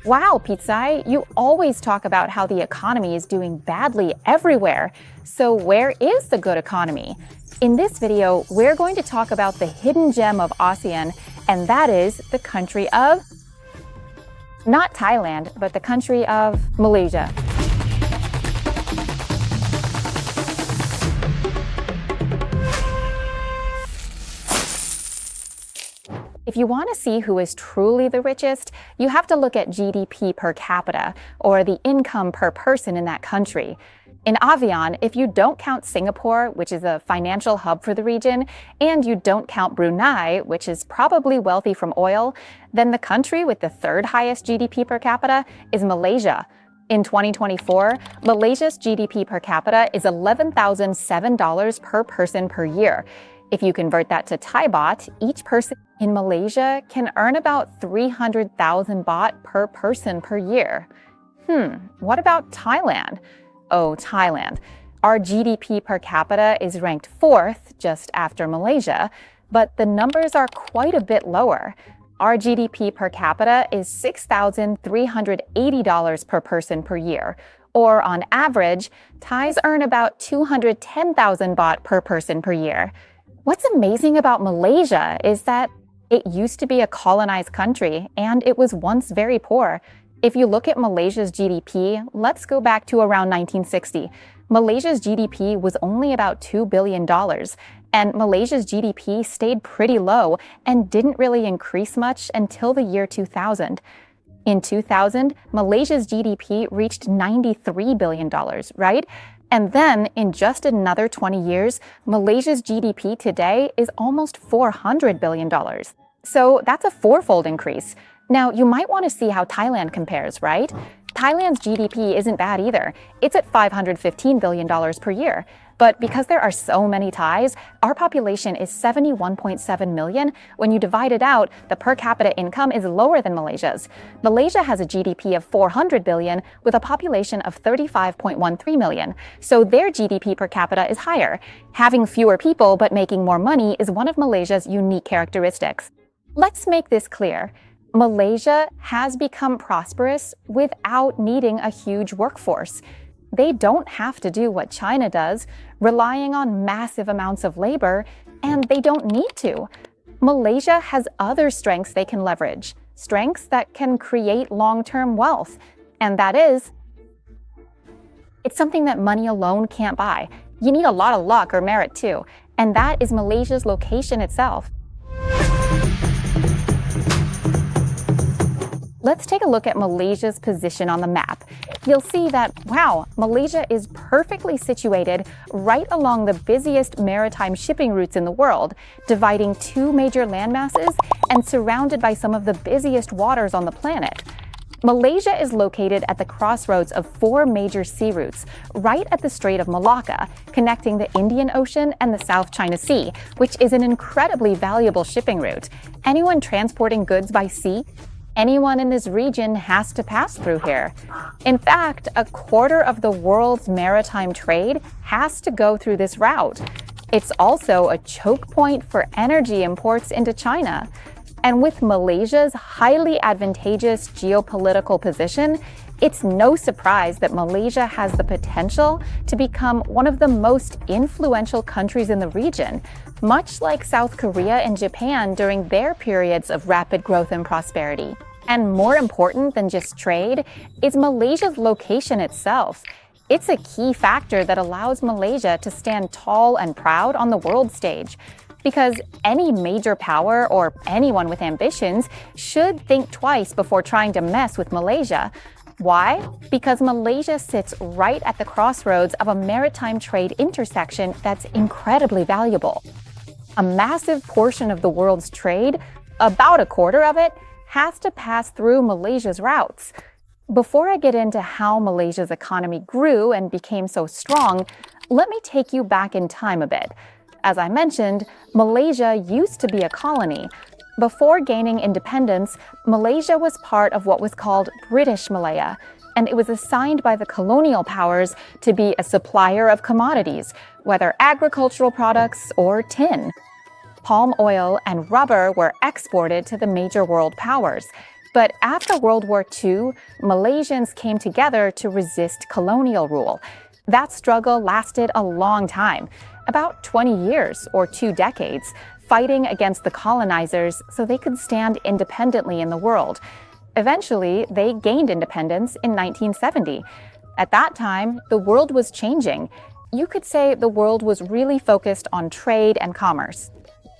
Wow, Pizzai, you always talk about how the economy is doing badly everywhere. So where is the good economy? In this video, we're going to talk about the hidden gem of ASEAN, and that is the country of, not Thailand, but the country of Malaysia. If you want to see who is truly the richest, you have to look at GDP per capita, or the income per person in that country. In ASEAN, if you don't count Singapore, which is a financial hub for the region, and you don't count Brunei, which is probably wealthy from oil, then the country with the third highest GDP per capita is Malaysia. In 2024, Malaysia's GDP per capita is $11,007 per person per year. If you convert that to Thai baht, each person in Malaysia can earn about 300,000 baht per person per year. What about Thailand? Oh, Thailand. Our GDP per capita is ranked 4th, just after Malaysia, but the numbers are quite a bit lower. Our GDP per capita is $6,380 per person per year, or on average, Thais earn about 210,000 baht per person per year. What's amazing about Malaysia is that it used to be a colonized country, and it was once very poor. If you look at Malaysia's GDP, let's go back to around 1960. Malaysia's GDP was only about $2 billion, and Malaysia's GDP stayed pretty low and didn't really increase much until the year 2000. In 2000, Malaysia's GDP reached $93 billion, right? And then, in just another 20 years, Malaysia's GDP today is almost $400 billion. So that's a fourfold increase. Now, you might want to see how Thailand compares, right? Thailand's GDP isn't bad either. It's at $515 billion per year. But because there are so many Thais, our population is 71.7 million. When you divide it out, the per capita income is lower than Malaysia's. Malaysia has a GDP of 400 billion with a population of 35.13 million. So their GDP per capita is higher. Having fewer people but making more money is one of Malaysia's unique characteristics. Let's make this clear. Malaysia has become prosperous without needing a huge workforce. They don't have to do what China does, relying on massive amounts of labor, and they don't need to. Malaysia has other strengths they can leverage, strengths that can create long-term wealth, and that is, it's something that money alone can't buy. You need a lot of luck or merit too, and that is Malaysia's location itself. Let's take a look at Malaysia's position on the map. You'll see that, wow, Malaysia is perfectly situated right along the busiest maritime shipping routes in the world, dividing two major landmasses and surrounded by some of the busiest waters on the planet. Malaysia is located at the crossroads of 4 major sea routes, right at the Strait of Malacca, connecting the Indian Ocean and the South China Sea, which is an incredibly valuable shipping route. Anyone transporting goods by sea, anyone in this region has to pass through here. In fact, a quarter of the world's maritime trade has to go through this route. It's also a choke point for energy imports into China. And with Malaysia's highly advantageous geopolitical position, it's no surprise that Malaysia has the potential to become one of the most influential countries in the region, much like South Korea and Japan during their periods of rapid growth and prosperity. And more important than just trade is Malaysia's location itself. It's a key factor that allows Malaysia to stand tall and proud on the world stage. Because any major power or anyone with ambitions should think twice before trying to mess with Malaysia. Why? Because Malaysia sits right at the crossroads of a maritime trade intersection that's incredibly valuable. A massive portion of the world's trade, about a quarter of it, has to pass through Malaysia's routes. Before I get into how Malaysia's economy grew and became so strong, let me take you back in time a bit. As I mentioned, Malaysia used to be a colony. Before gaining independence, Malaysia was part of what was called British Malaya, and it was assigned by the colonial powers to be a supplier of commodities, whether agricultural products or tin. Palm oil and rubber were exported to the major world powers. But after World War II, Malaysians came together to resist colonial rule. That struggle lasted a long time, about 20 years or 2 decades, fighting against the colonizers so they could stand independently in the world. Eventually, they gained independence in 1970. At that time, the world was changing. You could say the world was really focused on trade and commerce.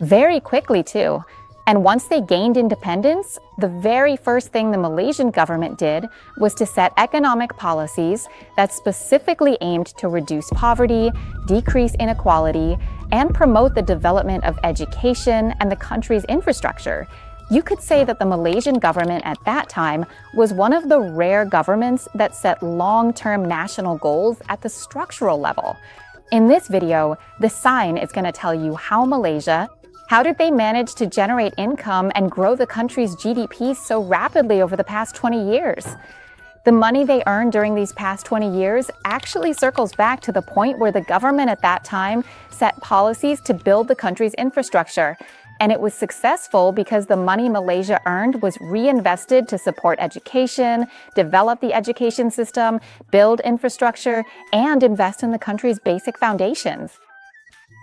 Very quickly, too. And once they gained independence, the very first thing the Malaysian government did was to set economic policies that specifically aimed to reduce poverty, decrease inequality, and promote the development of education and the country's infrastructure. You could say that the Malaysian government at that time was one of the rare governments that set long-term national goals at the structural level. In this video, The Sign is going to tell you how did they manage to generate income and grow the country's GDP so rapidly over the past 20 years? The money they earned during these past 20 years actually circles back to the point where the government at that time set policies to build the country's infrastructure. And it was successful because the money Malaysia earned was reinvested to support education, develop the education system, build infrastructure, and invest in the country's basic foundations.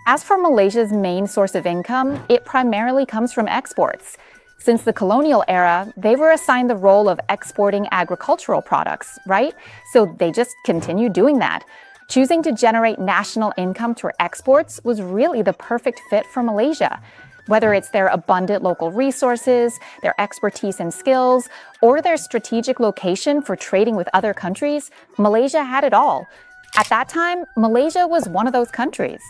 As for Malaysia's main source of income, it primarily comes from exports. Since the colonial era, they were assigned the role of exporting agricultural products, right? So they just continued doing that. Choosing to generate national income through exports was really the perfect fit for Malaysia. Whether it's their abundant local resources, their expertise and skills, or their strategic location for trading with other countries, Malaysia had it all. At that time, Malaysia was one of those countries.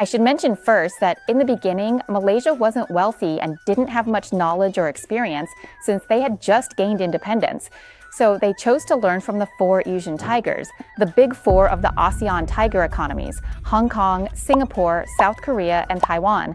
I should mention first that in the beginning, Malaysia wasn't wealthy and didn't have much knowledge or experience since they had just gained independence. So they chose to learn from the 4 Asian tigers, the big 4 of the ASEAN tiger economies: Hong Kong, Singapore, South Korea, and Taiwan.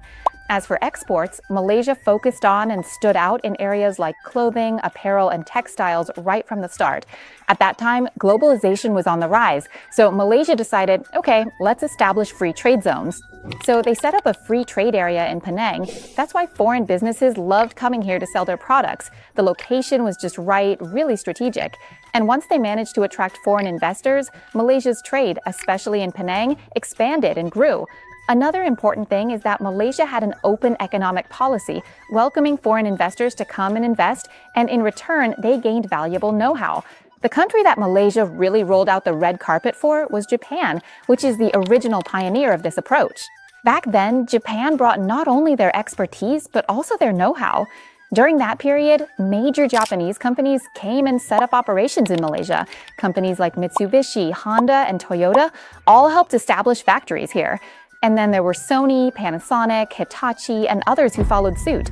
As for exports, Malaysia focused on and stood out in areas like clothing, apparel, and textiles right from the start. At that time, globalization was on the rise, so Malaysia decided, okay, let's establish free trade zones. So they set up a free trade area in Penang. That's why foreign businesses loved coming here to sell their products. The location was just right, really strategic. And once they managed to attract foreign investors, Malaysia's trade, especially in Penang, expanded and grew. Another important thing is that Malaysia had an open economic policy, welcoming foreign investors to come and invest, and in return, they gained valuable know-how. The country that Malaysia really rolled out the red carpet for was Japan, which is the original pioneer of this approach. Back then, Japan brought not only their expertise, but also their know-how. During that period, major Japanese companies came and set up operations in Malaysia. Companies like Mitsubishi, Honda, and Toyota all helped establish factories here. And then there were Sony, Panasonic, Hitachi, and others who followed suit.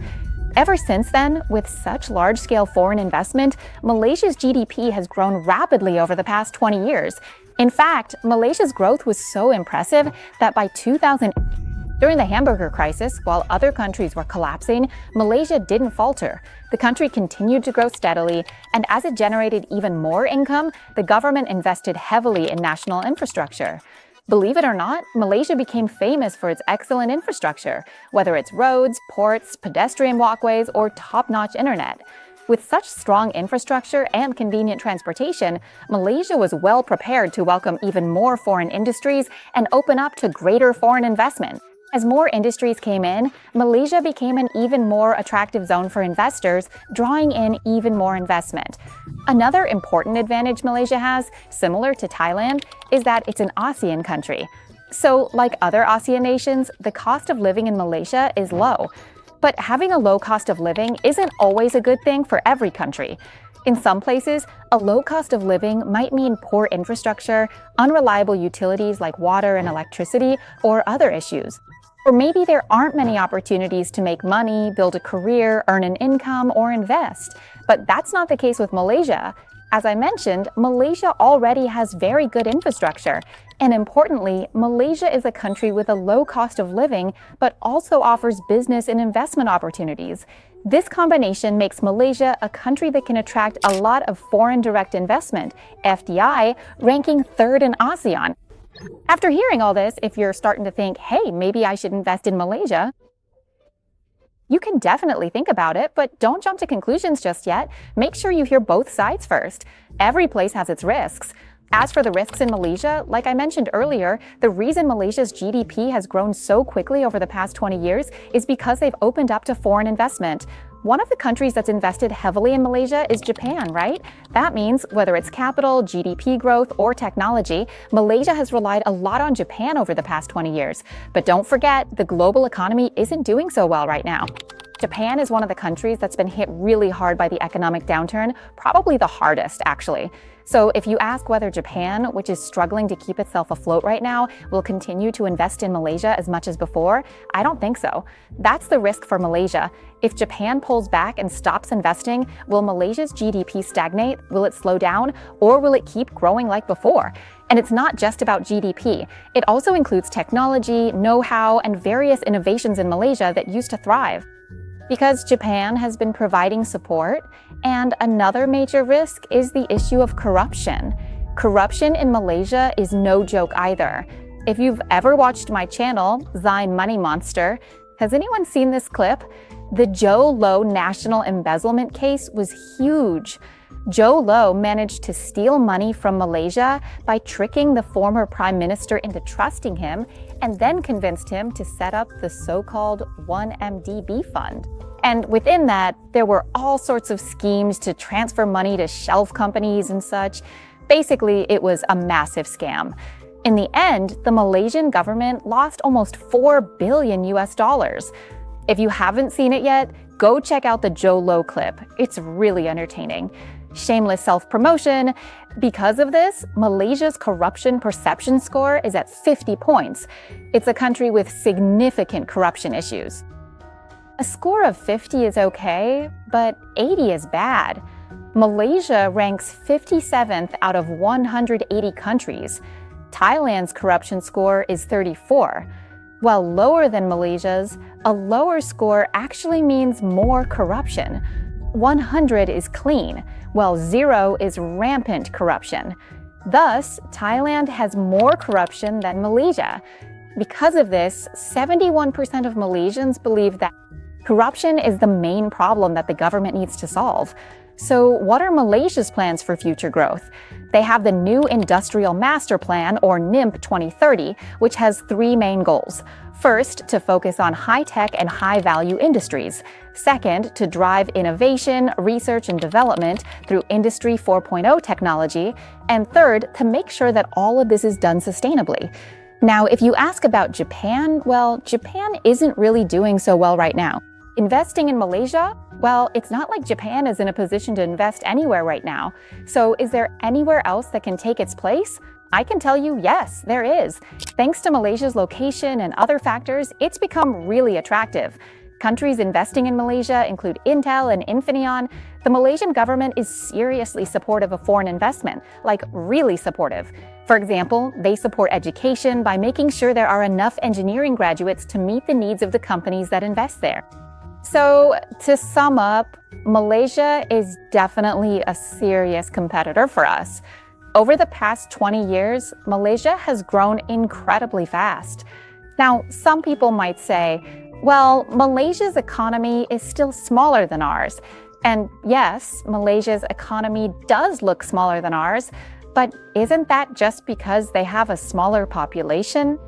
Ever since then, with such large-scale foreign investment, Malaysia's GDP has grown rapidly over the past 20 years. In fact, Malaysia's growth was so impressive that by 2000, during the hamburger crisis, while other countries were collapsing, Malaysia didn't falter. The country continued to grow steadily, and as it generated even more income, the government invested heavily in national infrastructure. Believe it or not, Malaysia became famous for its excellent infrastructure, whether it's roads, ports, pedestrian walkways, or top-notch internet. With such strong infrastructure and convenient transportation, Malaysia was well prepared to welcome even more foreign industries and open up to greater foreign investment. As more industries came in, Malaysia became an even more attractive zone for investors, drawing in even more investment. Another important advantage Malaysia has, similar to Thailand, is that it's an ASEAN country. So, like other ASEAN nations, the cost of living in Malaysia is low. But having a low cost of living isn't always a good thing for every country. In some places, a low cost of living might mean poor infrastructure, unreliable utilities like water and electricity, or other issues. Or maybe there aren't many opportunities to make money, build a career, earn an income, or invest. But that's not the case with Malaysia. As I mentioned, Malaysia already has very good infrastructure. And importantly, Malaysia is a country with a low cost of living, but also offers business and investment opportunities. This combination makes Malaysia a country that can attract a lot of foreign direct investment, FDI, ranking 3rd in ASEAN. After hearing all this, if you're starting to think, hey, maybe I should invest in Malaysia, You can definitely think about it, but don't jump to conclusions just yet. Make sure you hear both sides first. Every place has its risks. As for the risks in Malaysia, like I mentioned earlier, the reason Malaysia's GDP has grown so quickly over the past 20 years is because they've opened up to foreign investment. One of the countries that's invested heavily in Malaysia is Japan, right? That means whether it's capital, GDP growth, or technology, Malaysia has relied a lot on Japan over the past 20 years. But don't forget, the global economy isn't doing so well right now. Japan is one of the countries that's been hit really hard by the economic downturn, probably the hardest, actually. So if you ask whether Japan, which is struggling to keep itself afloat right now, will continue to invest in Malaysia as much as before, I don't think so. That's the risk for Malaysia. If Japan pulls back and stops investing, will Malaysia's GDP stagnate? Will it slow down? Or will it keep growing like before? And it's not just about GDP. It also includes technology, know-how, and various innovations in Malaysia that used to thrive. Because Japan has been providing support, and another major risk is the issue of corruption. Corruption in Malaysia is no joke either. If you've ever watched my channel, Zine Money Monster, has anyone seen this clip? The Joe Low national embezzlement case was huge. Joe Low managed to steal money from Malaysia by tricking the former prime minister into trusting him and then convinced him to set up the so-called 1MDB fund. And within that, there were all sorts of schemes to transfer money to shelf companies and such. Basically, it was a massive scam. In the end, the Malaysian government lost almost $4 billion US. If you haven't seen it yet, go check out the Joe Low clip. It's really entertaining. Shameless self-promotion. Because of this, Malaysia's corruption perception score is at 50 points. It's a country with significant corruption issues. A score of 50 is okay, but 80 is bad. Malaysia ranks 57th out of 180 countries. Thailand's corruption score is 34. While lower than Malaysia's, a lower score actually means more corruption. 100 is clean, while 0 is rampant corruption. Thus, Thailand has more corruption than Malaysia. Because of this, 71% of Malaysians believe that corruption is the main problem that the government needs to solve. So what are Malaysia's plans for future growth? They have the new Industrial Master Plan, or NIMP 2030, which has 3 main goals. First, to focus on high-tech and high-value industries. Second, to drive innovation, research, and development through Industry 4.0 technology. And third, to make sure that all of this is done sustainably. Now, if you ask about Japan, well, Japan isn't really doing so well right now. Investing in Malaysia? Well, it's not like Japan is in a position to invest anywhere right now. So is there anywhere else that can take its place? I can tell you, yes, there is. Thanks to Malaysia's location and other factors, it's become really attractive. Countries investing in Malaysia include Intel and Infineon. The Malaysian government is seriously supportive of foreign investment, like really supportive. For example, they support education by making sure there are enough engineering graduates to meet the needs of the companies that invest there. So, to sum up, Malaysia is definitely a serious competitor for us. Over the past 20 years, Malaysia has grown incredibly fast. Now, some people might say, well, Malaysia's economy is still smaller than ours. And yes, Malaysia's economy does look smaller than ours, but isn't that just because they have a smaller population?